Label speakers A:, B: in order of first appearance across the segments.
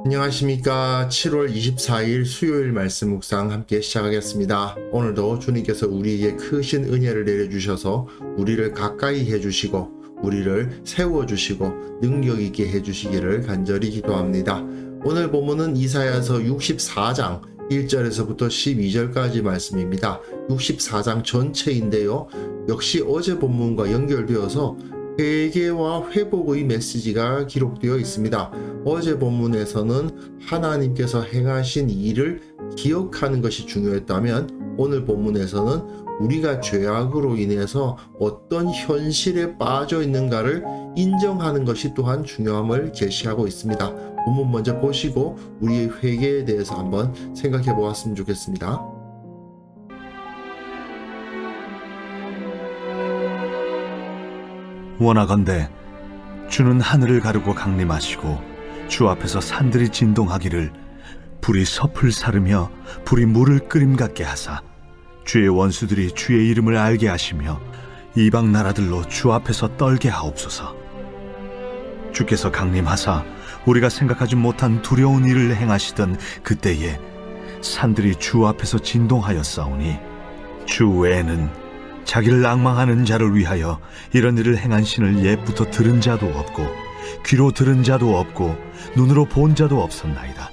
A: 안녕하십니까. 7월 24일 수요일 말씀 묵상 함께 시작하겠습니다. 오늘도 주님께서 우리에게 크신 은혜를 내려주셔서 우리를 가까이 해주시고 우리를 세워주시고 능력있게 해주시기를 간절히 기도합니다. 오늘 본문은 이사야서 64장 1절에서부터 12절까지 말씀입니다. 64장 전체인데요. 역시 어제 본문과 연결되어서 회개와 회복의 메시지가 기록되어 있습니다. 어제 본문에서는 하나님께서 행하신 일을 기억하는 것이 중요했다면 오늘 본문에서는 우리가 죄악으로 인해서 어떤 현실에 빠져 있는가를 인정하는 것이 또한 중요함을 제시하고 있습니다. 본문 먼저 보시고 우리의 회개에 대해서 한번 생각해 보았으면 좋겠습니다.
B: 원하건대 주는 하늘을 가르고 강림하시고 주 앞에서 산들이 진동하기를 불이 섭을 사르며 불이 물을 끓임 같게 하사 주의 원수들이 주의 이름을 알게 하시며 이방 나라들로 주 앞에서 떨게 하옵소서. 주께서 강림하사 우리가 생각하지 못한 두려운 일을 행하시던 그때에 산들이 주 앞에서 진동하였사오니 주 외에는 자기를 앙망하는 자를 위하여 이런 일을 행한 신을 옛부터 들은 자도 없고 귀로 들은 자도 없고 눈으로 본 자도 없었나이다.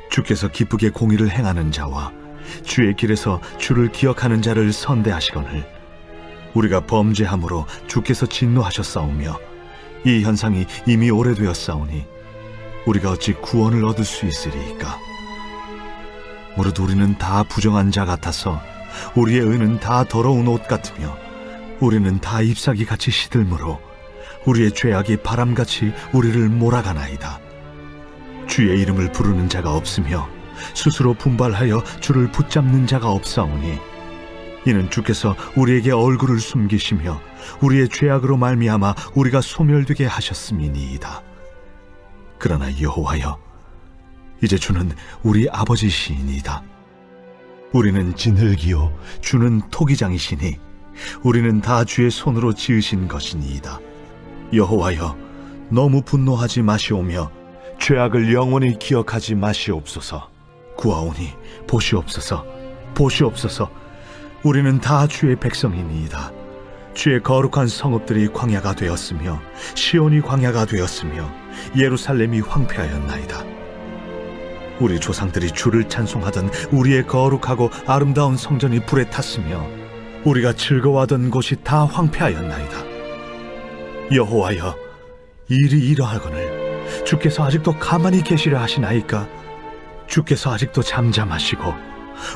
B: 주께서 기쁘게 공의를 행하는 자와 주의 길에서 주를 기억하는 자를 선대하시거늘 우리가 범죄함으로 주께서 진노하셨사오며 이 현상이 이미 오래되었사오니 우리가 어찌 구원을 얻을 수 있으리이까. 무릇 우리는 다 부정한 자 같아서 우리의 의는 다 더러운 옷 같으며 우리는 다 잎사귀 같이 시들므로 우리의 죄악이 바람같이 우리를 몰아가나이다. 주의 이름을 부르는 자가 없으며 스스로 분발하여 주를 붙잡는 자가 없사오니 이는 주께서 우리에게 얼굴을 숨기시며 우리의 죄악으로 말미암아 우리가 소멸되게 하셨음이니이다. 그러나 여호와여, 이제 주는 우리 아버지시니이다. 우리는 진흙이요 주는 토기장이시니 우리는 다 주의 손으로 지으신 것이니이다. 여호와여, 너무 분노하지 마시오며 죄악을 영원히 기억하지 마시옵소서. 구하오니 보시옵소서, 보시옵소서. 우리는 다 주의 백성이니이다. 주의 거룩한 성읍들이 광야가 되었으며 시온이 광야가 되었으며 예루살렘이 황폐하였나이다. 우리 조상들이 주를 찬송하던 우리의 거룩하고 아름다운 성전이 불에 탔으며 우리가 즐거워하던 곳이 다 황폐하였나이다. 여호와여, 일이 이러하거늘 주께서 아직도 가만히 계시려 하시나이까? 주께서 아직도 잠잠하시고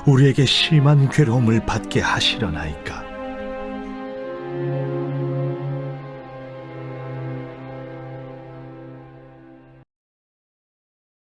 B: 우리에게 심한 괴로움을 받게 하시려나이까?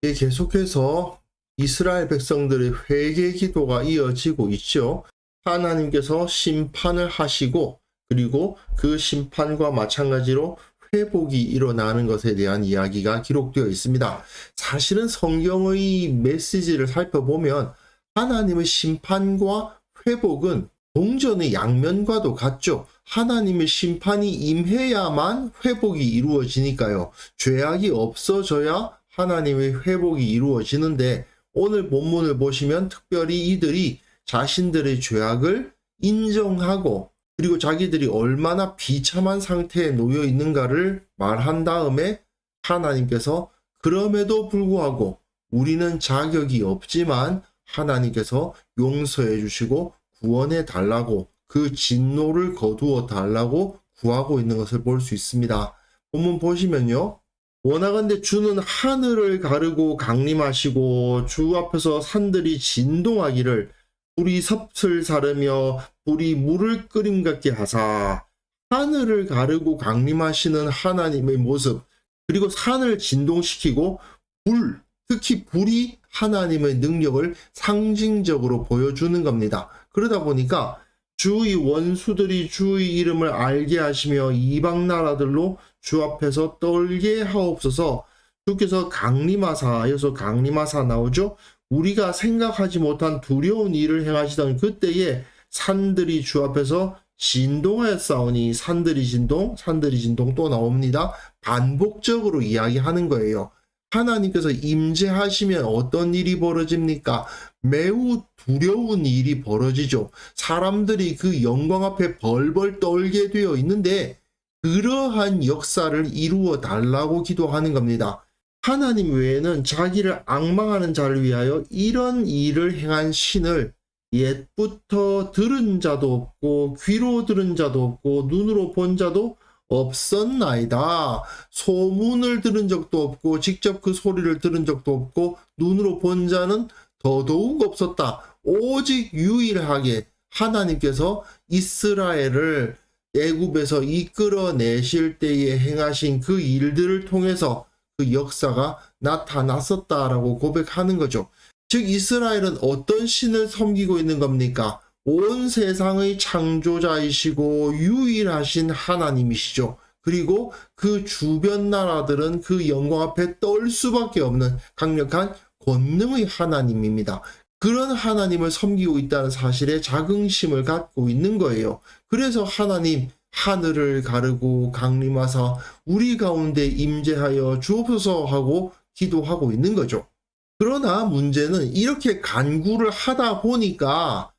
A: 계속해서 이스라엘 백성들의 회개 기도가 이어지고 있죠. 하나님께서 심판을 하시고 그리고 그 심판과 마찬가지로 회복이 일어나는 것에 대한 이야기가 기록되어 있습니다. 사실은 성경의 메시지를 살펴보면 하나님의 심판과 회복은 동전의 양면과도 같죠. 하나님의 심판이 임해야만 회복이 이루어지니까요. 죄악이 없어져야 하나님의 회복이 이루어지는데 오늘 본문을 보시면 특별히 이들이 자신들의 죄악을 인정하고 그리고 자기들이 얼마나 비참한 상태에 놓여 있는가를 말한 다음에 하나님께서 그럼에도 불구하고 우리는 자격이 없지만 하나님께서 용서해 주시고 구원해 달라고 그 진노를 거두어 달라고 구하고 있는 것을 볼 수 있습니다. 본문 보시면요. 원하건대 주는 하늘을 가르고 강림하시고 주 앞에서 산들이 진동하기를 불이 섭을 사르며 불이 물을 끓임 같게 하사. 하늘을 가르고 강림하시는 하나님의 모습 그리고 산을 진동시키고 불, 특히 불이 하나님의 능력을 상징적으로 보여주는 겁니다. 그러다 보니까 주의 원수들이 주의 이름을 알게 하시며 이방 나라들로 주 앞에서 떨게 하옵소서. 주께서 강림하사, 여기서 강림하사 나오죠. 우리가 생각하지 못한 두려운 일을 행하시던 그때에 산들이 주 앞에서 진동하였사오니, 산들이 진동 또 나옵니다. 반복적으로 이야기하는 거예요. 하나님께서 임재하시면 어떤 일이 벌어집니까? 매우 두려운 일이 벌어지죠. 사람들이 그 영광 앞에 벌벌 떨게 되어 있는데 그러한 역사를 이루어 달라고 기도하는 겁니다. 하나님 외에는 자기를 앙망하는 자를 위하여 이런 일을 행한 신을 옛부터 들은 자도 없고 귀로 들은 자도 없고 눈으로 본 자도 없었나이다. 소문을 들은 적도 없고 직접 그 소리를 들은 적도 없고 눈으로 본 자는 더더욱 없었다. 오직 유일하게 하나님께서 이스라엘을 애굽에서 이끌어내실 때에 행하신 그 일들을 통해서 그 역사가 나타났었다라고 고백하는 거죠. 즉 이스라엘은 어떤 신을 섬기고 있는 겁니까? 온 세상의 창조자이시고 유일하신 하나님이시죠. 그리고 그 주변 나라들은 그 영광 앞에 떨 수밖에 없는 강력한 권능의 하나님입니다. 그런 하나님을 섬기고 있다는 사실에 자긍심을 갖고 있는 거예요. 그래서 하나님 하늘을 가르고 강림하사 우리 가운데 임재하여 주옵소서 하고 기도하고 있는 거죠. 그러나 문제는 이렇게 간구를 하다 보니까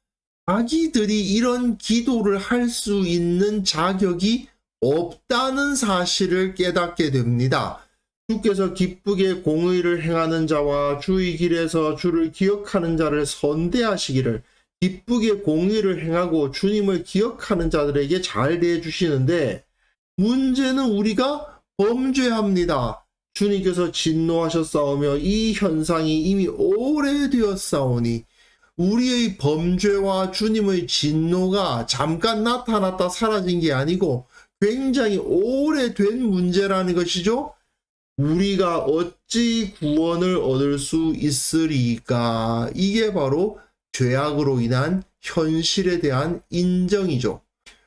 A: 자기들이 이런 기도를 할 수 있는 자격이 없다는 사실을 깨닫게 됩니다. 주께서 기쁘게 공의를 행하는 자와 주의 길에서 주를 기억하는 자를 선대하시기를, 기쁘게 공의를 행하고 주님을 기억하는 자들에게 잘 대해주시는데 문제는 우리가 범죄합니다. 주님께서 진노하셨사오며 이 현상이 이미 오래되었사오니 우리의 범죄와 주님의 진노가 잠깐 나타났다 사라진 게 아니고 굉장히 오래된 문제라는 것이죠. 우리가 어찌 구원을 얻을 수 있으리까? 이게 바로 죄악으로 인한 현실에 대한 인정이죠.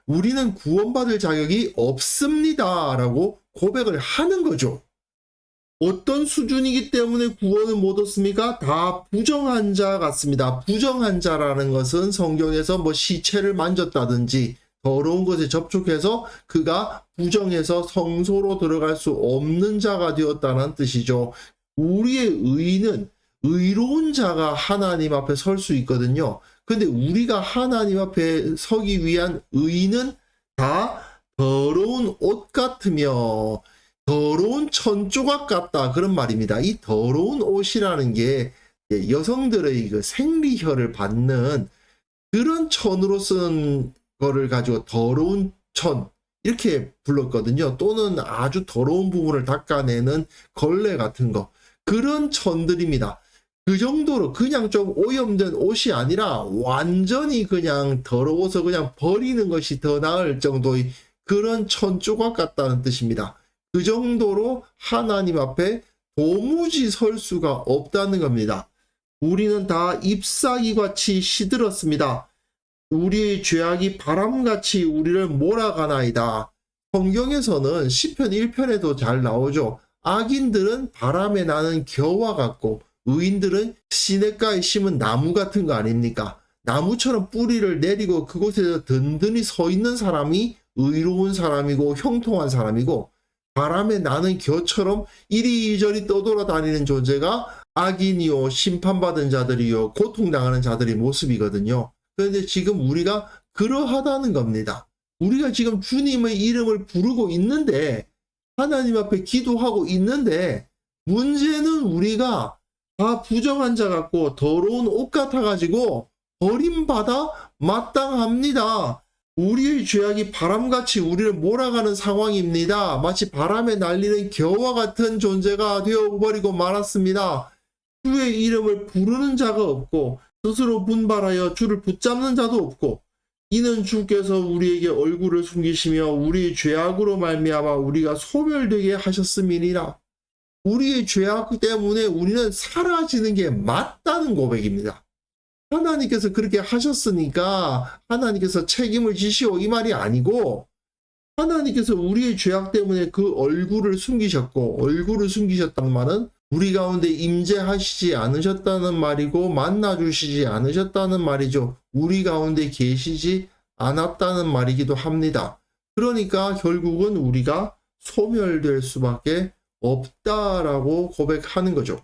A: 우리는 구원받을 자격이 없습니다 라고 고백을 하는 거죠. 어떤 수준이기 때문에 구원을 못 얻습니까? 다 부정한 자 같습니다. 부정한 자라는 것은 성경에서 뭐 시체를 만졌다든지 더러운 것에 접촉해서 그가 부정해서 성소로 들어갈 수 없는 자가 되었다는 뜻이죠. 우리의 의는 의로운 자가 하나님 앞에 설 수 있거든요. 근데 우리가 하나님 앞에 서기 위한 의는 다 더러운 옷 같으며 더러운 천조각 같다 그런 말입니다. 이 더러운 옷이라는 게 여성들의 그 생리혈을 받는 그런 천으로 쓴 거를 가지고 더러운 천 이렇게 불렀거든요. 또는 아주 더러운 부분을 닦아내는 걸레 같은 거, 그런 천들입니다. 그 정도로 그냥 좀 오염된 옷이 아니라 완전히 그냥 더러워서 그냥 버리는 것이 더 나을 정도의 그런 천조각 같다는 뜻입니다. 그 정도로 하나님 앞에 도무지 설 수가 없다는 겁니다. 우리는 다 잎사귀 같이 시들었습니다. 우리의 죄악이 바람같이 우리를 몰아가나이다. 성경에서는 시편 1편에도 잘 나오죠. 악인들은 바람에 나는 겨와 같고 의인들은 시냇가에 심은 나무 같은 거 아닙니까? 나무처럼 뿌리를 내리고 그곳에서 든든히 서 있는 사람이 의로운 사람이고 형통한 사람이고, 바람에 나는 겨처럼 이리저리 떠돌아다니는 존재가 악인이요 심판받은 자들이요 고통당하는 자들의 모습이거든요. 그런데 지금 우리가 그러하다는 겁니다. 우리가 지금 주님의 이름을 부르고 있는데, 하나님 앞에 기도하고 있는데, 문제는 우리가 다 부정한 자 같고 더러운 옷 같아가지고 버림받아 마땅합니다. 우리의 죄악이 바람같이 우리를 몰아가는 상황입니다. 마치 바람에 날리는 겨와 같은 존재가 되어버리고 말았습니다. 주의 이름을 부르는 자가 없고 스스로 분발하여 주를 붙잡는 자도 없고, 이는 주께서 우리에게 얼굴을 숨기시며 우리의 죄악으로 말미암아 우리가 소멸되게 하셨음이니라. 우리의 죄악 때문에 우리는 사라지는 게 맞다는 고백입니다. 하나님께서 그렇게 하셨으니까 하나님께서 책임을 지시오 이 말이 아니고, 하나님께서 우리의 죄악 때문에 그 얼굴을 숨기셨고, 얼굴을 숨기셨다는 말은 우리 가운데 임재하시지 않으셨다는 말이고 만나주시지 않으셨다는 말이죠. 우리 가운데 계시지 않았다는 말이기도 합니다. 그러니까 결국은 우리가 소멸될 수밖에 없다라고 고백하는 거죠.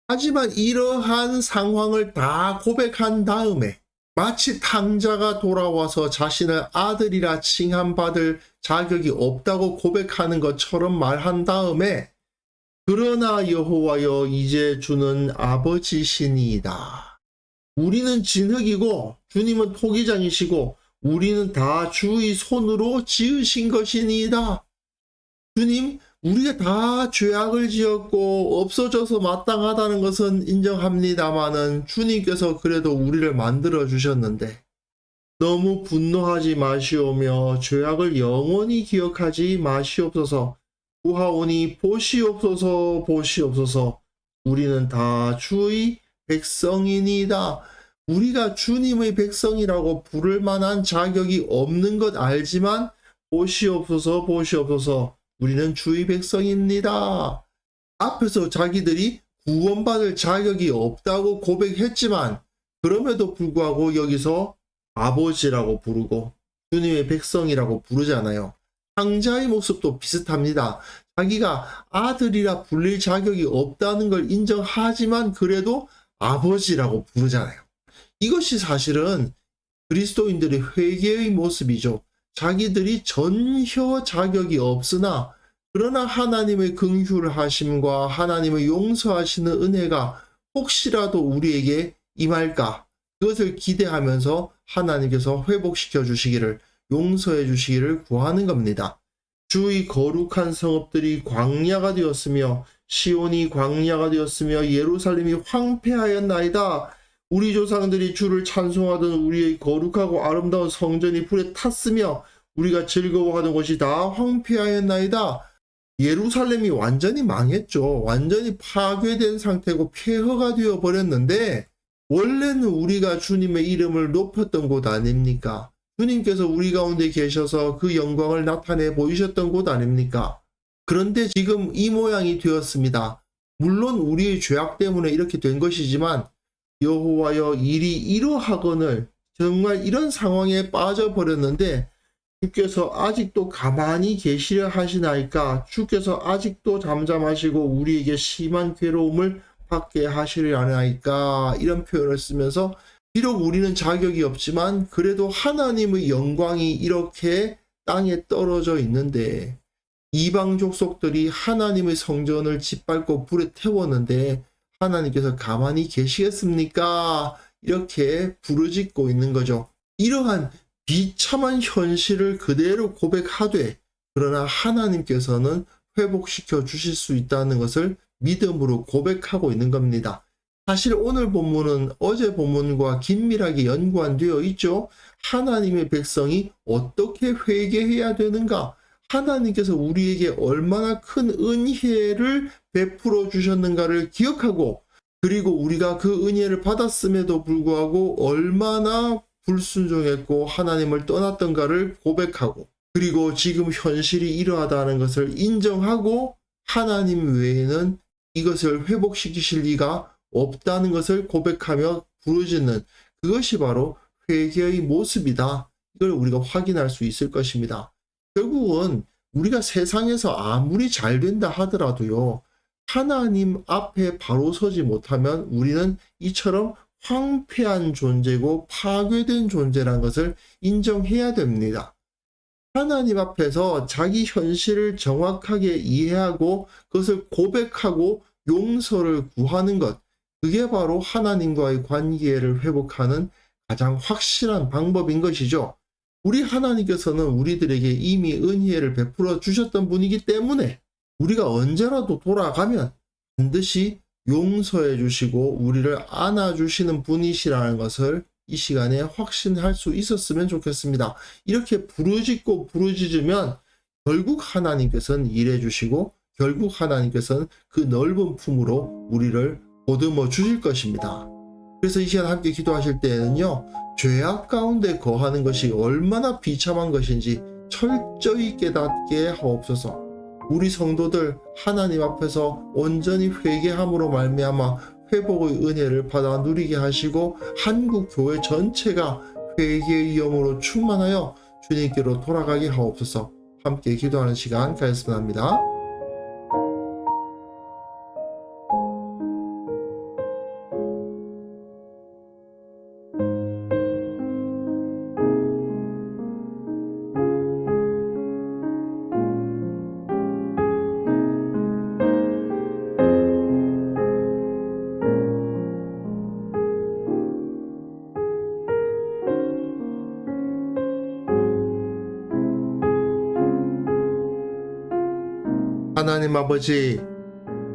A: 하지만 이러한 상황을 다 고백한 다음에 마치 탕자가 돌아와서 자신을 아들이라 칭함받을 자격이 없다고 고백하는 것처럼 말한 다음에 그러나 여호와여 이제 주는 아버지시니이다. 우리는 진흙이고 주님은 토기장이시고 우리는 다 주의 손으로 지으신 것이니이다. 주님, 우리가 다 죄악을 지었고 없어져서 마땅하다는 것은 인정합니다마는 주님께서 그래도 우리를 만들어 주셨는데 너무 분노하지 마시오며 죄악을 영원히 기억하지 마시옵소서. 구하오니 보시옵소서 보시옵소서. 우리는 다 주의 백성이니이다. 우리가 주님의 백성이라고 부를 만한 자격이 없는 것 알지만 보시옵소서 보시옵소서. 우리는 주의 백성입니다. 앞에서 자기들이 구원받을 자격이 없다고 고백했지만 그럼에도 불구하고 여기서 아버지라고 부르고 주님의 백성이라고 부르잖아요. 탕자의 모습도 비슷합니다. 자기가 아들이라 불릴 자격이 없다는 걸 인정하지만 그래도 아버지라고 부르잖아요. 이것이 사실은 그리스도인들의 회개의 모습이죠. 자기들이 전혀 자격이 없으나 그러나 하나님의 긍휼하심과 하나님의 용서하시는 은혜가 혹시라도 우리에게 임할까 그것을 기대하면서 하나님께서 회복시켜 주시기를 용서해 주시기를 구하는 겁니다. 주의 거룩한 성읍들이 광야가 되었으며 시온이 광야가 되었으며 예루살렘이 황폐하였나이다. 우리 조상들이 주를 찬송하던 우리의 거룩하고 아름다운 성전이 불에 탔으며 우리가 즐거워하던 곳이 다 황폐하였나이다. 예루살렘이 완전히 망했죠. 완전히 파괴된 상태고 폐허가 되어 버렸는데 원래는 우리가 주님의 이름을 높였던 곳 아닙니까? 주님께서 우리 가운데 계셔서 그 영광을 나타내 보이셨던 곳 아닙니까? 그런데 지금 이 모양이 되었습니다. 물론 우리의 죄악 때문에 이렇게 된 것이지만 여호와여 일이 이러하거늘 정말 이런 상황에 빠져버렸는데 주께서 아직도 가만히 계시려 하시나이까? 주께서 아직도 잠잠하시고 우리에게 심한 괴로움을 받게 하시려나이까? 이런 표현을 쓰면서 비록 우리는 자격이 없지만 그래도 하나님의 영광이 이렇게 땅에 떨어져 있는데 이방 족속들이 하나님의 성전을 짓밟고 불에 태웠는데 하나님께서 가만히 계시겠습니까? 이렇게 부르짖고 있는 거죠. 이러한 비참한 현실을 그대로 고백하되 그러나 하나님께서는 회복시켜 주실 수 있다는 것을 믿음으로 고백하고 있는 겁니다. 사실 오늘 본문은 어제 본문과 긴밀하게 연관되어 있죠. 하나님의 백성이 어떻게 회개해야 되는가? 하나님께서 우리에게 얼마나 큰 은혜를 베풀어 주셨는가를 기억하고 그리고 우리가 그 은혜를 받았음에도 불구하고 얼마나 불순종했고 하나님을 떠났던가를 고백하고 그리고 지금 현실이 이러하다는 것을 인정하고 하나님 외에는 이것을 회복시키실 리가 없다는 것을 고백하며 부르짖는 그것이 바로 회개의 모습이다. 이걸 우리가 확인할 수 있을 것입니다. 결국은 우리가 세상에서 아무리 잘 된다 하더라도요. 하나님 앞에 바로 서지 못하면 우리는 이처럼 황폐한 존재고 파괴된 존재라는 것을 인정해야 됩니다. 하나님 앞에서 자기 현실을 정확하게 이해하고 그것을 고백하고 용서를 구하는 것, 그게 바로 하나님과의 관계를 회복하는 가장 확실한 방법인 것이죠. 우리 하나님께서는 우리들에게 이미 은혜를 베풀어 주셨던 분이기 때문에 우리가 언제라도 돌아가면 반드시 용서해 주시고 우리를 안아주시는 분이시라는 것을 이 시간에 확신할 수 있었으면 좋겠습니다. 이렇게 부르짖고 부르짖으면 결국 하나님께서는 일해 주시고 결국 하나님께서는 그 넓은 품으로 우리를 보듬어 주실 것입니다. 그래서 이 시간 함께 기도하실 때에는요. 죄악 가운데 거하는 것이 얼마나 비참한 것인지 철저히 깨닫게 하옵소서. 우리 성도들 하나님 앞에서 온전히 회개함으로 말미암아 회복의 은혜를 받아 누리게 하시고 한국 교회 전체가 회개의 영으로 충만하여 주님께로 돌아가게 하옵소서. 함께 기도하는 시간 가졌으면 합니다. 하나님 아버지,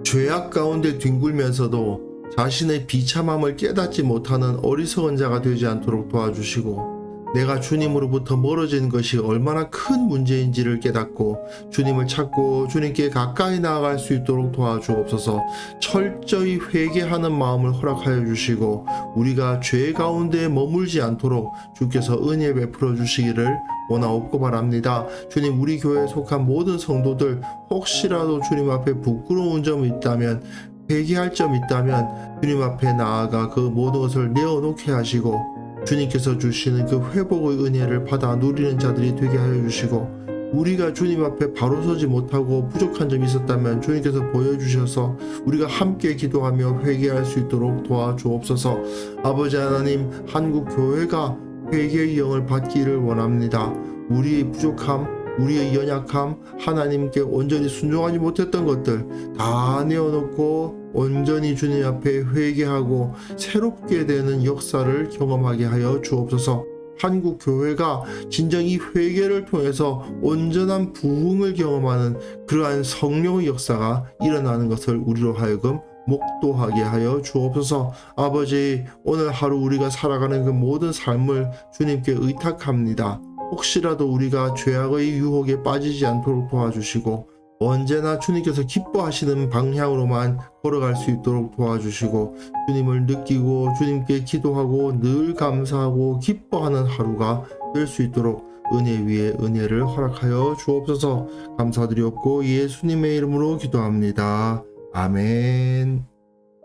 A: 죄악 가운데 뒹굴면서도 자신의 비참함을 깨닫지 못하는 어리석은 자가 되지 않도록 도와주시고, 내가 주님으로부터 멀어진 것이 얼마나 큰 문제인지를 깨닫고 주님을 찾고 주님께 가까이 나아갈 수 있도록 도와주옵소서. 철저히 회개하는 마음을 허락하여 주시고 우리가 죄 가운데 머물지 않도록 주께서 은혜 베풀어 주시기를 원하옵고 바랍니다. 주님, 우리 교회에 속한 모든 성도들, 혹시라도 주님 앞에 부끄러운 점이 있다면, 회개할 점이 있다면 주님 앞에 나아가 그 모든 것을 내어놓게 하시고 주님께서 주시는 그 회복의 은혜를 받아 누리는 자들이 되게 하여 주시고, 우리가 주님 앞에 바로 서지 못하고 부족한 점이 있었다면 주님께서 보여주셔서 우리가 함께 기도하며 회개할 수 있도록 도와주옵소서. 아버지 하나님, 한국 교회가 회개의 영을 받기를 원합니다. 우리의 부족함, 우리의 연약함, 하나님께 온전히 순종하지 못했던 것들 다 내어놓고 온전히 주님 앞에 회개하고 새롭게 되는 역사를 경험하게 하여 주옵소서. 한국 교회가 진정이 회개를 통해서 온전한 부흥을 경험하는 그러한 성령의 역사가 일어나는 것을 우리로 하여금 목도하게 하여 주옵소서. 아버지, 오늘 하루 우리가 살아가는 그 모든 삶을 주님께 의탁합니다. 혹시라도 우리가 죄악의 유혹에 빠지지 않도록 도와주시고 언제나 주님께서 기뻐하시는 방향으로만 걸어갈 수 있도록 도와주시고, 주님을 느끼고 주님께 기도하고 늘 감사하고 기뻐하는 하루가 될 수 있도록 은혜 위에 은혜를 허락하여 주옵소서. 감사드리옵고 예수님의 이름으로 기도합니다. 아멘.